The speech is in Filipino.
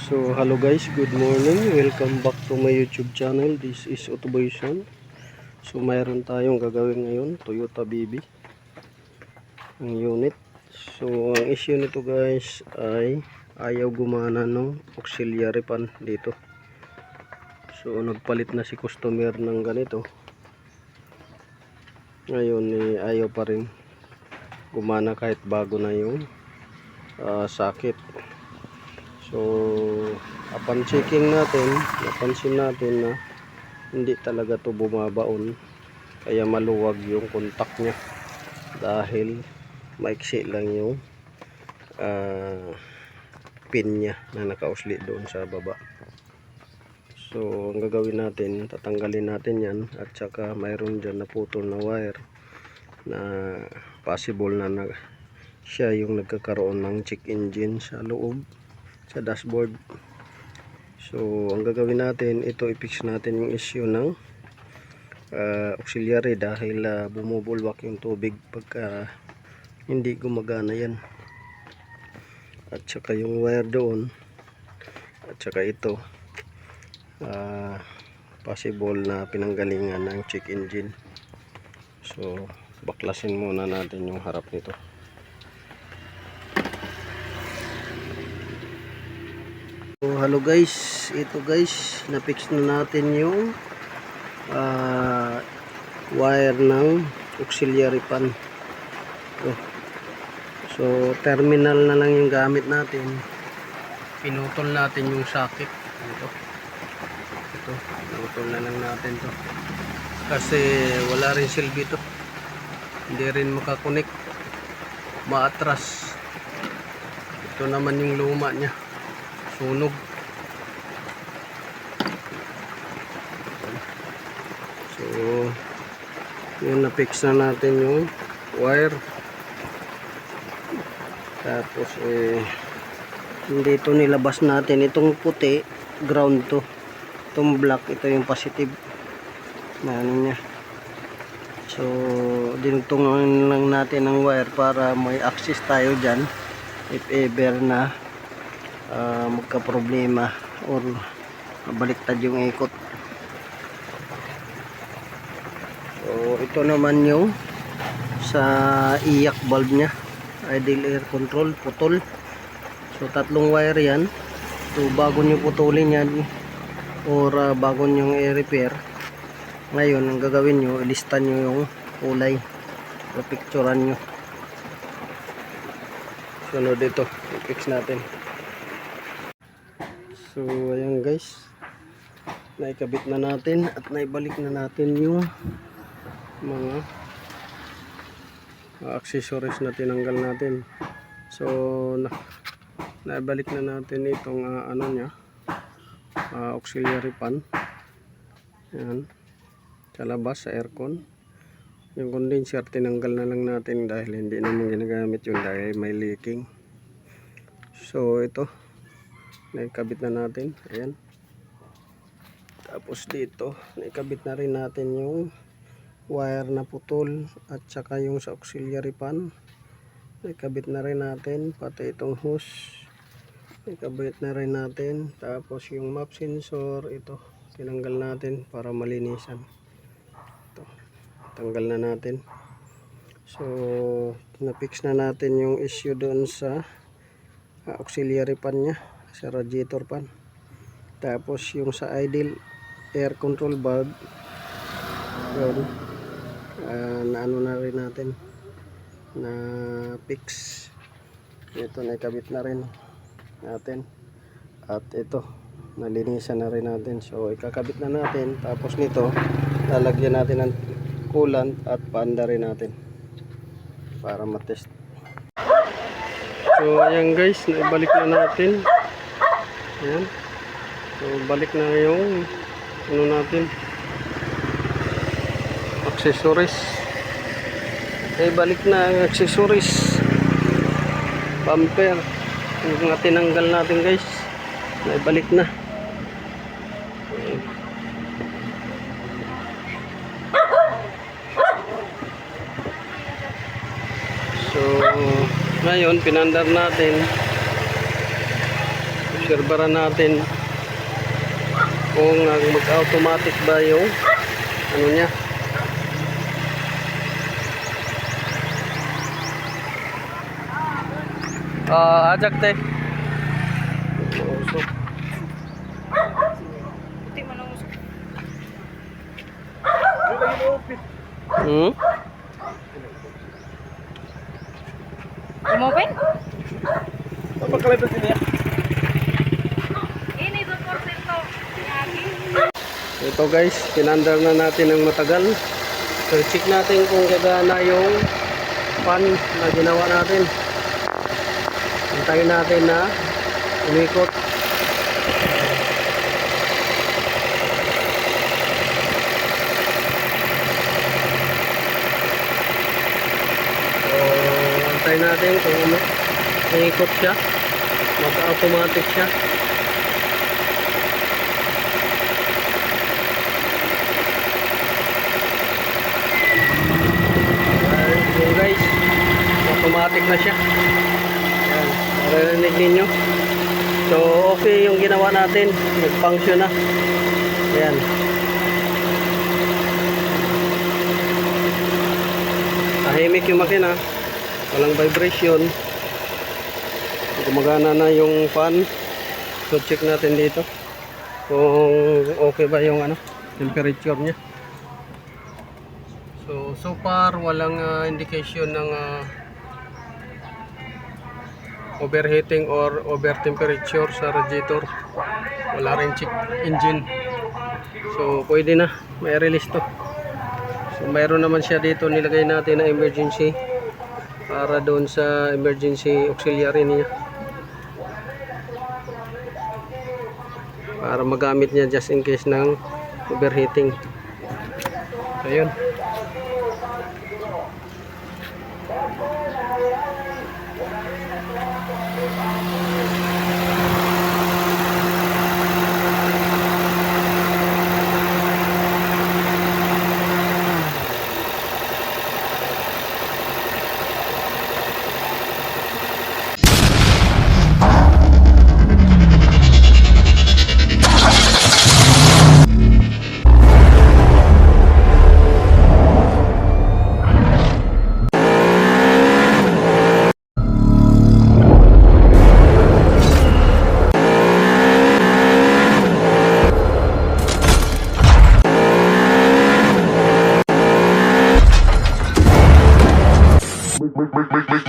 So hello guys, good morning. Welcome back to my YouTube channel. This is Autoboyson. So mayroon tayong gagawin ngayon, Toyota BB ang unit. So ang issue nito guys ay ayaw gumana ng auxiliary pan dito. So nagpalit na si customer ng ganito. Ngayon ayaw pa rin gumana kahit bago na yung sakit. So upon checking natin, napansin natin na hindi talaga to bumabaon, kaya maluwag yung contact nya dahil maiksi lang yung pin nya na nakausli doon sa baba. So ang gagawin natin, tatanggalin natin yan, at saka mayroon dyan na putol na wire na possible na siya yung nagkakaroon ng check engine sa loob sa dashboard. So ang gagawin natin, ito i-fix natin yung issue ng auxiliary dahil bumubulwak yung tubig pagka hindi gumagana yan, at saka yung wire doon, at saka ito possible na pinanggalingan ng check engine. So baklasin muna natin yung harap nito. So hello guys, ito guys, na-fix na natin yung wire ng auxiliary pan. So terminal na lang yung gamit natin. Pinutol natin yung socket. Ito, pinutol na lang natin to kasi wala rin silbi to, hindi rin makakonek, maatras. Ito naman yung luma nya, sunog. So yun, na-fix na natin yung wire. Tapos hindi ito nilabas natin, itong puti ground to, itong black ito yung positive na ano nya. So dinugtungan lang natin ng wire para may access tayo dyan if ever na magka problema or baliktad yung ikot. So ito naman yung sa iyak valve nya, idle air control, putol. So tatlong wire yan. So bago nyo putulin yan or bago nyo i-repair, ngayon ang gagawin nyo, ilista nyo yung kulay, picturean nyo. Sunod dito, i-fix natin. So ayan guys, naikabit na natin at naibalik na natin yung mga accessories na tinanggal natin. So naibalik na natin itong ano nya, auxiliary pan. Ayan, sa labas sa aircon. Yung condenser tinanggal na lang natin dahil hindi naman ginagamit yun dahil may leaking. So ito naikabit na natin, ayan. Tapos dito naikabit na rin natin yung wire na putol at saka yung sa auxiliary pan naikabit na rin natin, pati itong hose naikabit na rin natin. Tapos yung map sensor, ito tinanggal natin para malinisan. Ito, tanggal na natin. So na-fix na natin yung issue doon sa auxiliary pan nya, sa radiator pan. Tapos yung sa idle air control valve, yun, na ano na rin natin, na fix. Ito naikabit na rin natin, at ito nalinisan na rin natin. So ikakabit na natin. Tapos nito lalagyan natin ng coolant at paanda rin natin para matest. So ayan guys, naibalik na natin. Ayan. So balik na yung ano natin, accessories. Balik na ang accessories, bumper, yung mga tinanggal natin guys, naibalik na. So ngayon pinandar natin obserbaran natin kung mag-automatic ba yung ano niya. Ajak te. Usok. Hmm? Umopen? Pagkalito sila. Ini 2% yagi. Ito guys, pinandar na natin ng matagal. So check natin kung gagana yung fan na ginawa natin. Hintayin natin na umikot. So hintayin natin kung umikot siya, mag-automatic siya. Yun guys, automatic na siya. Ayan, maririnig ninyo. So okay yung ginawa natin, nag-function na. Ayan. Tahimik yung makina, walang vibration. Gumagana na yung fan. So check natin dito kung okay ba yung temperature nya. So far walang indication ng overheating or over temperature sa radiator. Wala rin check engine. So pwede na, may release to. So mayroon naman siya dito, nilagay natin na emergency para doon sa emergency auxiliary niya, para magamit niya just in case ng overheating. So yun. Make